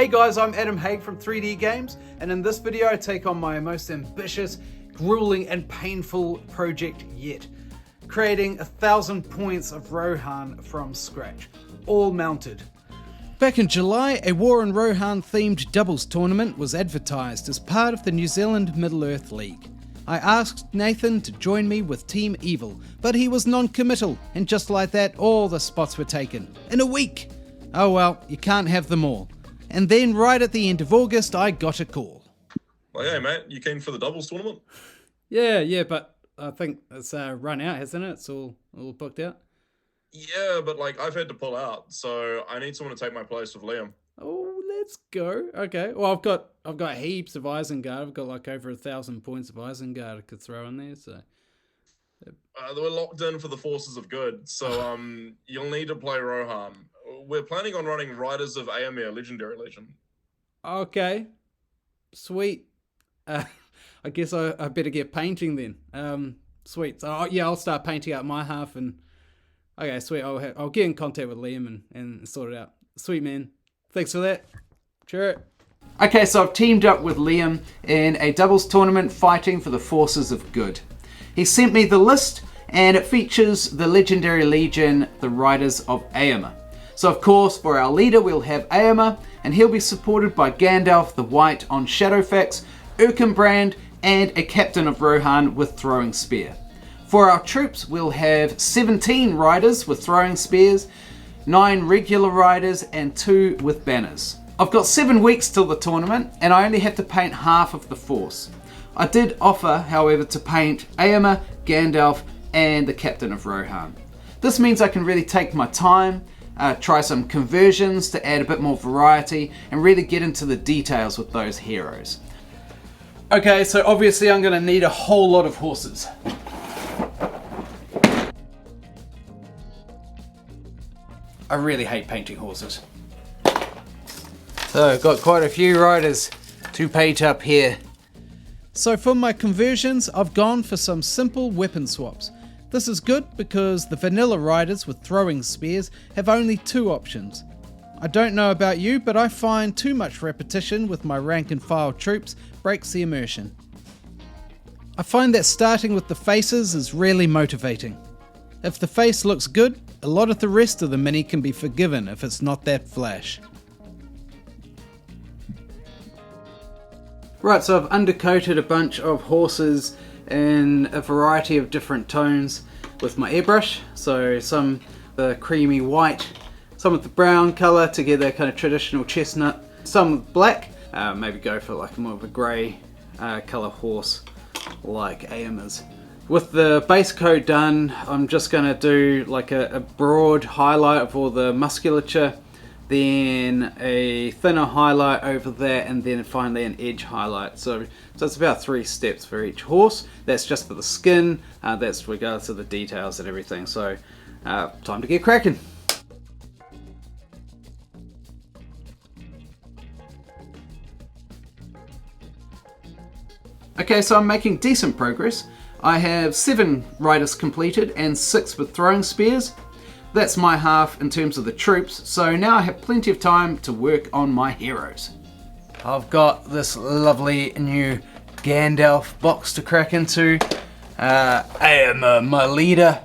Hey guys, I'm Adam Haig from 3D Games, and in this video I take on my most ambitious, grueling and painful project yet. Creating 1,000 points of Rohan from scratch, all mounted. Back in July, a War in Rohan themed doubles tournament was advertised as part of the New Zealand Middle-earth League. I asked Nathan to join me with Team Evil, but he was non-committal, and just like that, all the spots were taken. In a week! Oh well, you can't have them all. And then right at the end of August, I got a call. Like, hey mate, you keen for the doubles tournament? Yeah, but I think it's run out, hasn't it? It's all booked out. Yeah, but like I've had to pull out, so I need someone to take my place with Liam. Oh, let's go. Okay. Well, I've got heaps of Isengard. I've got like over 1,000 points of Isengard I could throw in there. So We're locked in for the forces of good, so you'll need to play Rohan. We're planning on running Riders of Eomer, Legendary Legend. okay, sweet. I guess I better get painting then. Sweet. So yeah, I'll start painting out my half and. Okay, sweet. I'll get in contact with Liam and sort it out. Sweet, man. Thanks for that. Sure. Okay, so I've teamed up with Liam in a doubles tournament fighting for the forces of good. He sent me the list, and it features the Legendary Legion, the Riders of Eomer. So of course, for our leader, we'll have Eomer, and he'll be supported by Gandalf the White on Shadowfax, Erkenbrand, and a Captain of Rohan with Throwing Spear. For our troops, we'll have 17 riders with throwing spears, 9 regular riders, and 2 with banners. I've got 7 weeks till the tournament, and I only have to paint half of the force. I did offer, however, to paint Eomer, Gandalf, and the Captain of Rohan. This means I can really take my time, try some conversions to add a bit more variety, and really get into the details with those heroes. Okay, so obviously I'm going to need a whole lot of horses. I really hate painting horses. So I've got quite a few riders to paint up here. So for my conversions, I've gone for some simple weapon swaps. This is good because the vanilla riders with throwing spears have only 2 options. I don't know about you, but I find too much repetition with my rank and file troops breaks the immersion. I find that starting with the faces is really motivating. If the face looks good, a lot of the rest of the mini can be forgiven if it's not that flash. Right, so I've undercoated a bunch of horses in a variety of different tones with my airbrush. So some the creamy white, some with the brown colour to get that kind of traditional chestnut, some with black, maybe go for like more of a grey colour horse like Eomer's. With the base coat done, I'm just going to do like a broad highlight of all the musculature, then a thinner highlight over that, and then finally an edge highlight. So it's about 3 steps for each horse. That's just for the skin, that's regardless of the details and everything. So time to get cracking. Okay, so I'm making decent progress. I have 7 riders completed and 6 with throwing spears. That's my half in terms of the troops, so now I have plenty of time to work on my heroes. I've got this lovely new Gandalf box to crack into. I am my leader,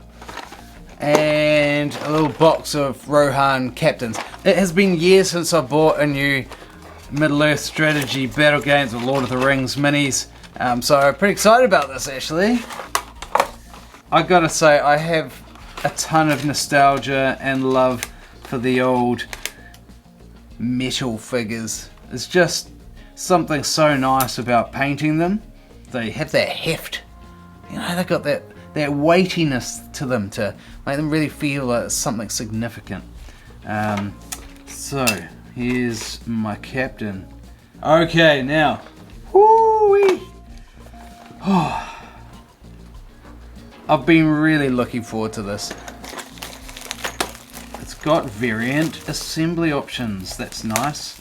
and a little box of Rohan captains. It has been years since I bought a new Middle-earth strategy battle games with Lord of the Rings minis. So I'm pretty excited about this actually. I gotta say, I have a ton of nostalgia and love for the old metal figures. It's just something so nice about painting them. They have that heft. You know, they've got that weightiness to them to make them really feel like something significant. So here's my captain. Okay, now. Woo-wee. Oh, I've been really looking forward to this. It's got variant assembly options, that's nice.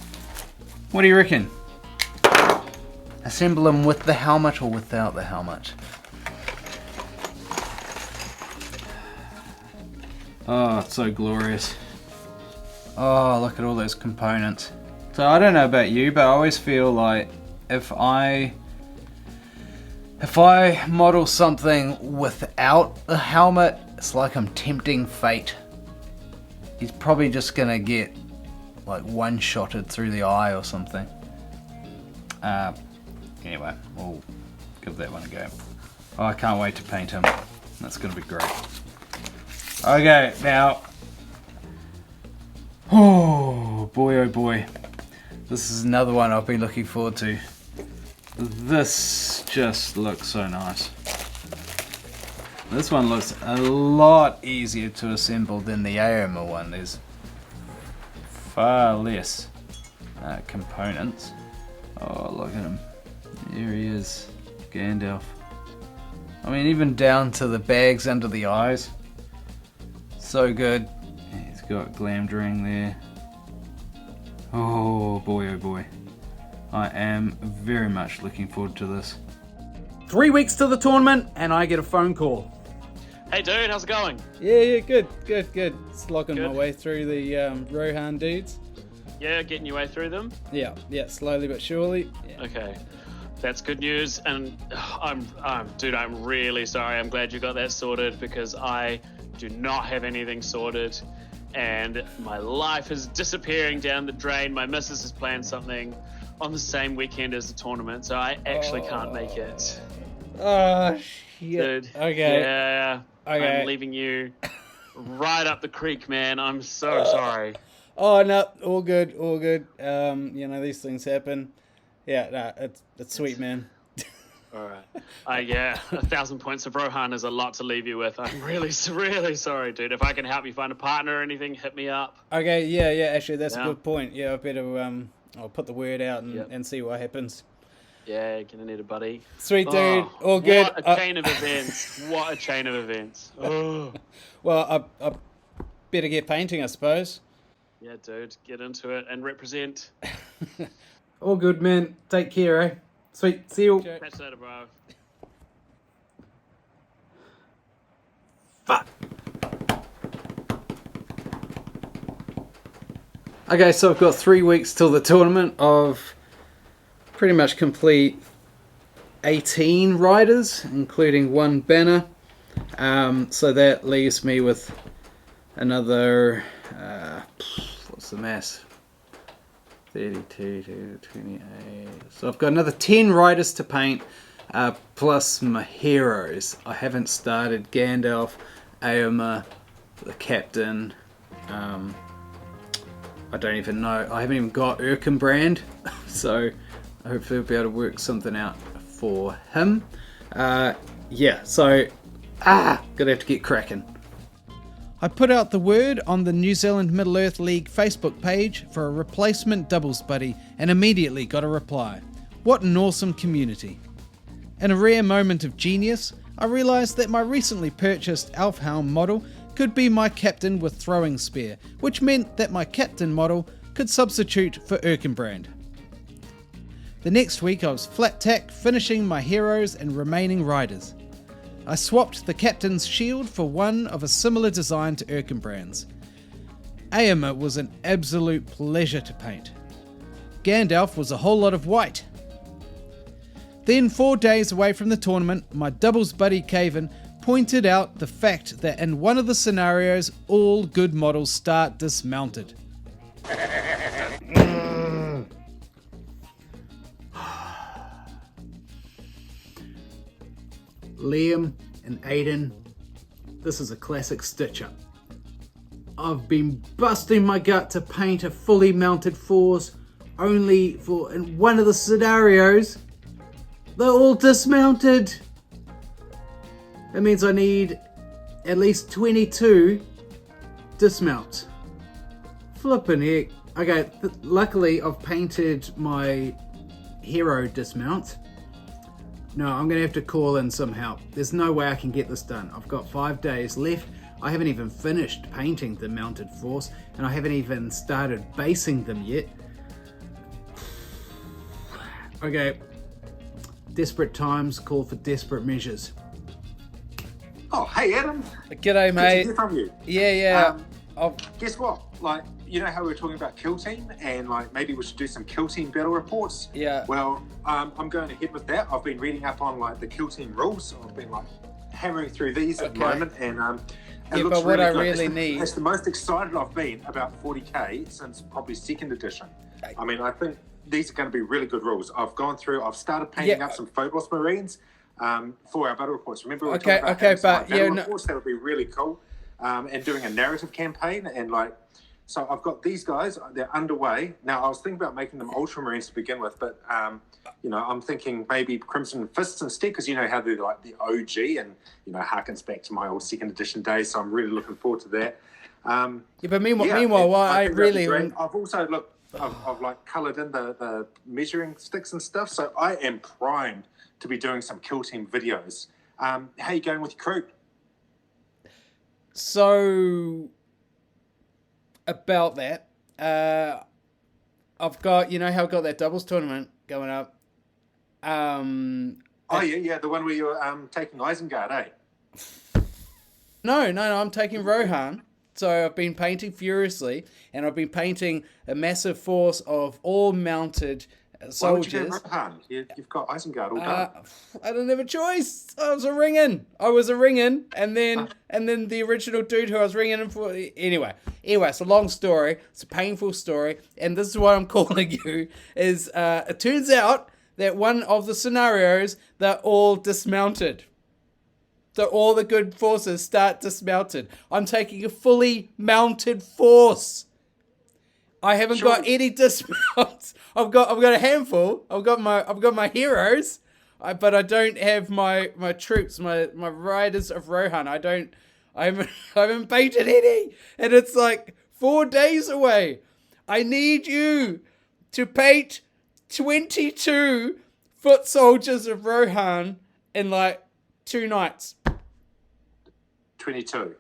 What do you reckon? Assemble them with the helmet or without the helmet? Oh, it's so glorious. Oh, look at all those components. So I don't know about you, but I always feel like if I model something without a helmet, it's like I'm tempting fate. He's probably just gonna get like one-shotted through the eye or something. Anyway, we'll give that one a go. Oh, I can't wait to paint him. That's gonna be great. Okay, now. Oh boy. This is another one I've been looking forward to. This just looks so nice. This one looks a lot easier to assemble than the Eomer one. There's far less components. Oh, look at him. There he is, Gandalf. I mean, even down to the bags under the eyes. So good. He's got glamdring there. Oh boy. I am very much looking forward to this. 3 weeks to the tournament and I get a phone call. Hey dude, how's it going? Yeah, good. Slogging my way through the Rohan dudes. Yeah, getting your way through them? Yeah, slowly but surely. Yeah. Okay, that's good news. And I'm really sorry. I'm glad you got that sorted because I do not have anything sorted. And my life is disappearing down the drain. My missus has planned something on the same weekend as the tournament, so I actually can't make it. Oh, shit. Dude, Okay. Yeah. Okay. I'm leaving you right up the creek, man. I'm so sorry. Oh, no, all good. These things happen. Yeah, no, it's sweet, man. All right. Yeah, 1,000 points of Rohan is a lot to leave you with. I'm really sorry, dude. If I can help you find a partner or anything, hit me up. Okay, yeah, actually, that's a good point. Yeah, I better, I'll put the word out and see what happens. Yeah, you're gonna need a buddy. Sweet, dude. All good. What a chain of events. What a chain of events. Oh. Well, I better get painting, I suppose. Yeah, dude. Get into it and represent. All good, man. Take care, eh? Sweet. See you. Catch you later, bro. Fuck. Okay, so I've got 3 weeks till the tournament of pretty much complete 18 riders, including one banner. So that leaves me with another, what's the mass? 32 to 28. So I've got another 10 riders to paint, plus my heroes. I haven't started Gandalf, Eomer, the captain. I don't even know. I haven't even got Erkenbrand, so hopefully I'll be able to work something out for him. So gonna have to get cracking. I put out the word on the New Zealand Middle-earth League Facebook page for a replacement doubles buddy and immediately got a reply. What an awesome community. In a rare moment of genius, I realised that my recently purchased Elfhelm model could be my captain with throwing spear, which meant that my captain model could substitute for Erkenbrand. The next week I was flat tack finishing my heroes and remaining riders. I swapped the captain's shield for one of a similar design to Erkenbrand's. Eomer was an absolute pleasure to paint. Gandalf was a whole lot of white. Then 4 days away from the tournament, my doubles buddy Caven pointed out the fact that in one of the scenarios all good models start dismounted. Liam and Aiden, this is a classic stitch-up. I've been busting my gut to paint a fully mounted force, only for in one of the scenarios, they're all dismounted. That means I need at least 22 dismounts. Flippin' heck. Okay, luckily I've painted my hero dismount. No, I'm going to have to call in some help. There's no way I can get this done. I've got 5 days left. I haven't even finished painting the mounted force, and I haven't even started basing them yet. Okay. Desperate times call for desperate measures. Oh, hey Adam. G'day, mate. Good to hear from you. Yeah. Guess what? Like, you know how we were talking about kill team, and like maybe we should do some kill team battle reports. Yeah. Well, I'm going ahead with that. I've been reading up on like the kill team rules. So I've been like hammering through these at the moment, and it Yeah, looks but what really I good. really it's need- It's the most excited I've been about 40k since probably second edition. I mean, I think these are going to be really good rules. I've started painting up some Phobos Marines for our battle reports. Remember, we were talking about having some, like, battle reports that would be really cool, and doing a narrative campaign, and like, so I've got these guys. They're underway now. I was thinking about making them Ultramarines to begin with, but you know, I'm thinking maybe Crimson Fists instead, because you know how they're like the OG, and you know, harkens back to my old second edition days. So I'm really looking forward to that. Yeah, but meanwhile, what I really I've also looked. I've like coloured in the measuring sticks and stuff, so I am primed to be doing some kill team videos. How are you going with your crew? So about that, I've got, you know how I've got that doubles tournament going up. Oh yeah, the one where you're taking Isengard, eh? No, I'm taking Rohan. So I've been painting furiously, and I've been painting a massive force of all mounted soldiers. Why would you go Rohan? You've got Isengard all done. I didn't have a choice. I was a ringing, and then the original dude who I was ringing him for. Anyway, it's a long story. It's a painful story, and this is why I'm calling you. Is it turns out that one of the scenarios, they're all dismounted. So all the good forces start dismounted. I'm taking a fully mounted force. I haven't got any dismounts. I've got a handful. I've got my heroes, but I don't have my troops, my riders of Rohan. I haven't painted any, and it's like 4 days away. I need you to paint 22 foot soldiers of Rohan in like 2 nights. 22.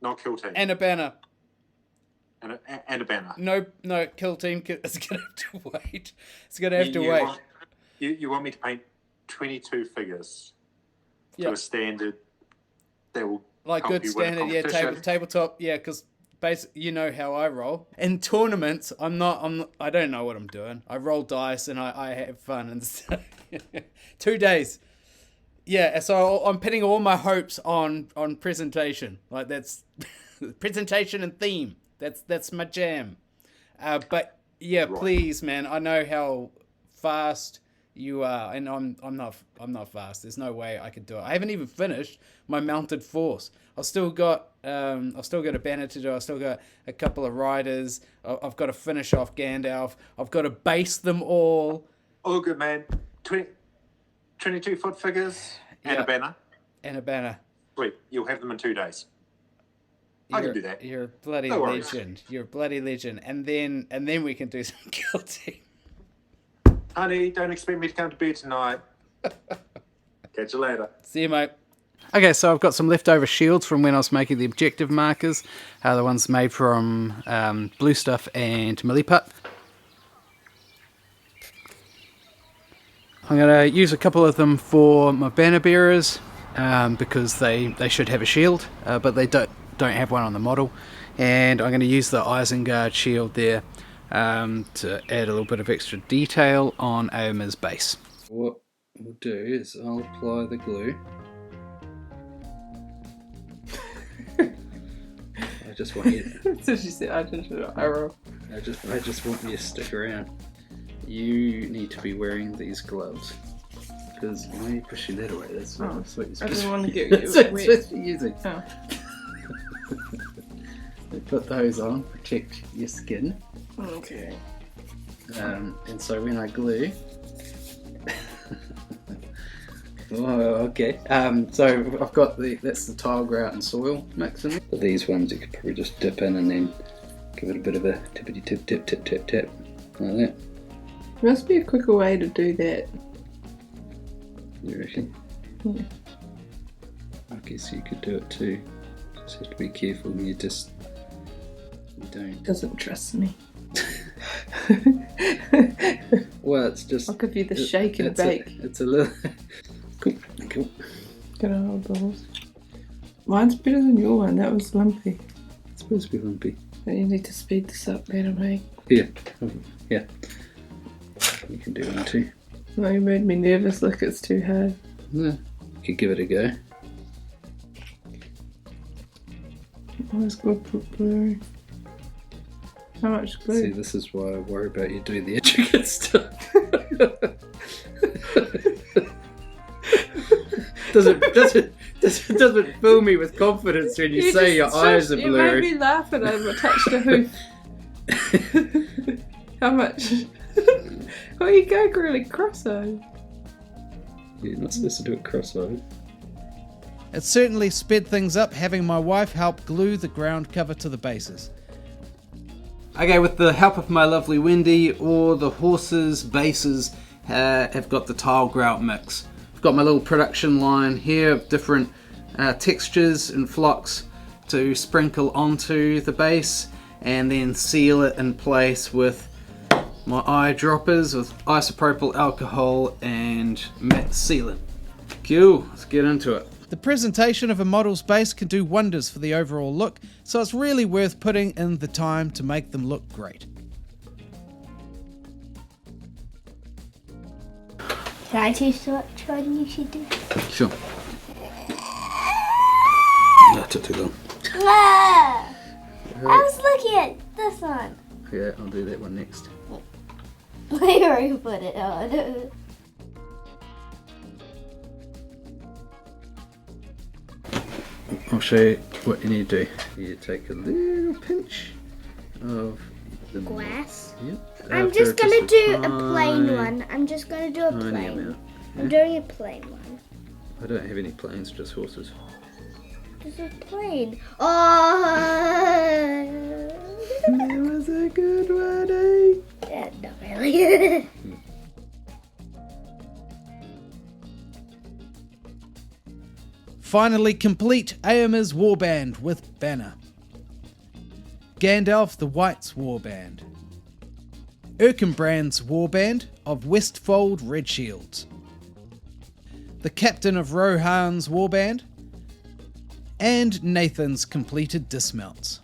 Not kill team. And a banner. And a banner. No, kill team. It's gonna have to wait. It's gonna have to wait. You want me to paint 22 figures to a standard that will like good standard, yeah, tabletop, yeah, because basically you know how I roll. In tournaments, I don't know what I'm doing. I roll dice and I have fun and stuff. 2 days. Yeah, so I'm pinning all my hopes on presentation. Like that's presentation and theme. That's my jam. But yeah, right. Please, man. I know how fast you are, and I'm not fast. There's no way I could do it. I haven't even finished my mounted force. I've still got a banner to do. I've still got a couple of riders. I've got to finish off Gandalf. I've got to base them all. All good, man. 22 foot figures and a banner. And a banner. Sweet. You'll have them in 2 days. I can do that. You're a bloody legend. You're a bloody legend. And then we can do some guilty. Honey, don't expect me to come to bed tonight. Catch you later. See you, mate. Okay, so I've got some leftover shields from when I was making the objective markers. The ones made from blue stuff and milliput. I'm going to use a couple of them for my banner bearers because they should have a shield, but they don't have one on the model. And I'm going to use the Isengard shield there to add a little bit of extra detail on Eomer's base. What we'll do is I'll apply the glue. I just want you. So she said, I just want you to stick around. You need to be wearing these gloves because why are you pushing that away? That's what you're I supposed don't want to get that's you what wet. you're supposed to be using. Oh. Put those on, protect your skin. Okay. And so when I glue. Oh, okay. So I've got that's the tile grout and soil mix in there. For these ones, you could probably just dip in and then give it a bit of a tippity tip, like that. There must be a quicker way to do that. You reckon? Yeah. I guess you could do it too. Just have to be careful. You don't. Doesn't trust me. Well, it's just. I'll give you the shake and bake. It's a little. Cool. Get a hold of those. Mine's better than your one. That was lumpy. It's supposed to be lumpy. You need to speed this up, Madam Hay. Yeah. Yeah. You can do one too. No, you made me nervous. Look, it's too hard. Yeah. You could give it a go. Always good put glue. How much glue? See, this is why I worry about you doing the intricate stuff. doesn't fill me with confidence when you say your eyes are You blurry. made me laugh and I touched a hoof. How much? Oh, you go really cross-eyed. You're not supposed to do it cross-eyed. It certainly sped things up having my wife help glue the ground cover to the bases. Okay, with the help of my lovely Wendy, all the horses' bases have got the tile grout mix. I've got my little production line here of different textures and flocks to sprinkle onto the base and then seal it in place with my eyedroppers with isopropyl alcohol and matte sealant. Cool, let's get into it. The presentation of a model's base can do wonders for the overall look, so it's really worth putting in the time to make them look great. Can I choose which one you should do? Sure. That took too long. Ah, I was looking at this one. Yeah, I'll do that one next. I already put it on. I'll show you what you need to do. You take a little pinch of the Glass. Yep. I'm just gonna do a plain one. I'm just gonna do a Tiny plain. amount. I'm doing a plain one. I don't have any planes, just horses. Just a plain. Oh. That was a good one, eh? Yeah, not really. Finally complete Eomer's warband with banner. Gandalf the White's warband. Erkenbrand's warband of Westfold red shields. The Captain of Rohan's warband. And Nathan's completed dismounts.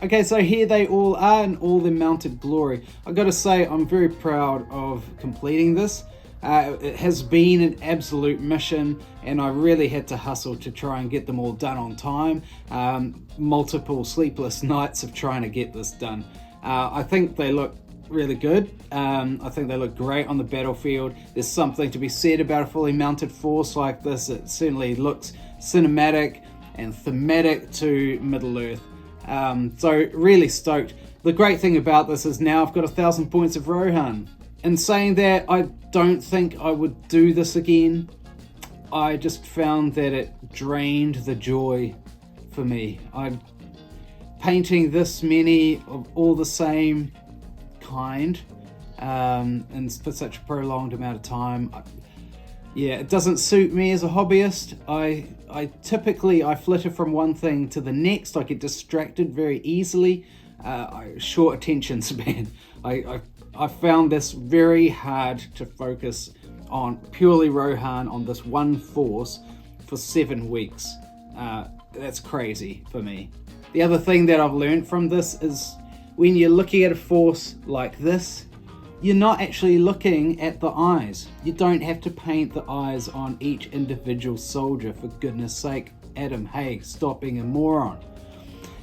Okay, so here they all are in all their mounted glory. I've got to say, I'm very proud of completing this. It has been an absolute mission, and I really had to hustle to try and get them all done on time. Multiple sleepless nights of trying to get this done. I think they look really good. I think they look great on the battlefield. There's something to be said about a fully mounted force like this. It certainly looks cinematic and thematic to Middle-earth. So really stoked. The great thing about this is now I've got 1,000 points of Rohan. In saying that, I don't think I would do this again. I just found that it drained the joy for me. Painting this many of all the same kind and for such a prolonged amount of time, yeah, it doesn't suit me as a hobbyist. I typically flitter from one thing to the next. I get distracted very easily. Short attention span. I found this very hard to focus on purely Rohan on this one force for 7 weeks. That's crazy for me. The other thing that I've learned from this is when you're looking at a force like this, you're not actually looking at the eyes. You don't have to paint the eyes on each individual soldier, for goodness sake. Adam Haig, stop being a moron.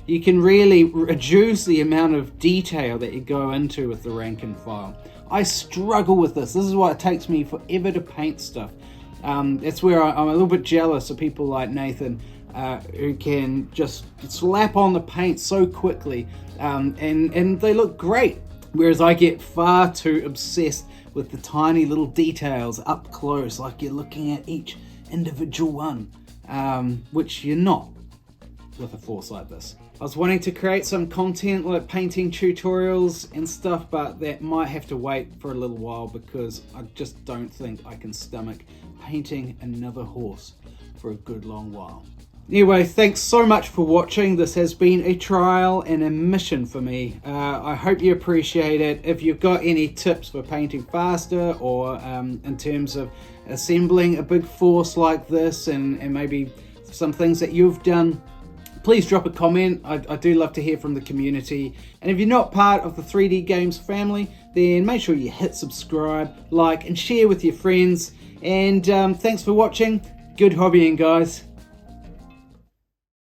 You can really reduce the amount of detail that you go into with the rank and file. I struggle with this. This is why it takes me forever to paint stuff. That's where I'm a little bit jealous of people like Nathan, who can just slap on the paint so quickly, and they look great. Whereas I get far too obsessed with the tiny little details up close, like you're looking at each individual one, which you're not with a force like this. I was wanting to create some content like painting tutorials and stuff, but that might have to wait for a little while because I just don't think I can stomach painting another horse for a good long while. Anyway, thanks so much for watching. This has been a trial and a mission for me. I hope you appreciate it. If you've got any tips for painting faster or in terms of assembling a big force like this and maybe some things that you've done please drop a comment. I do love to hear from the community. And if you're not part of the 3D Games family, then make sure you hit subscribe, like, and share with your friends. And thanks for watching. Good hobbying, guys.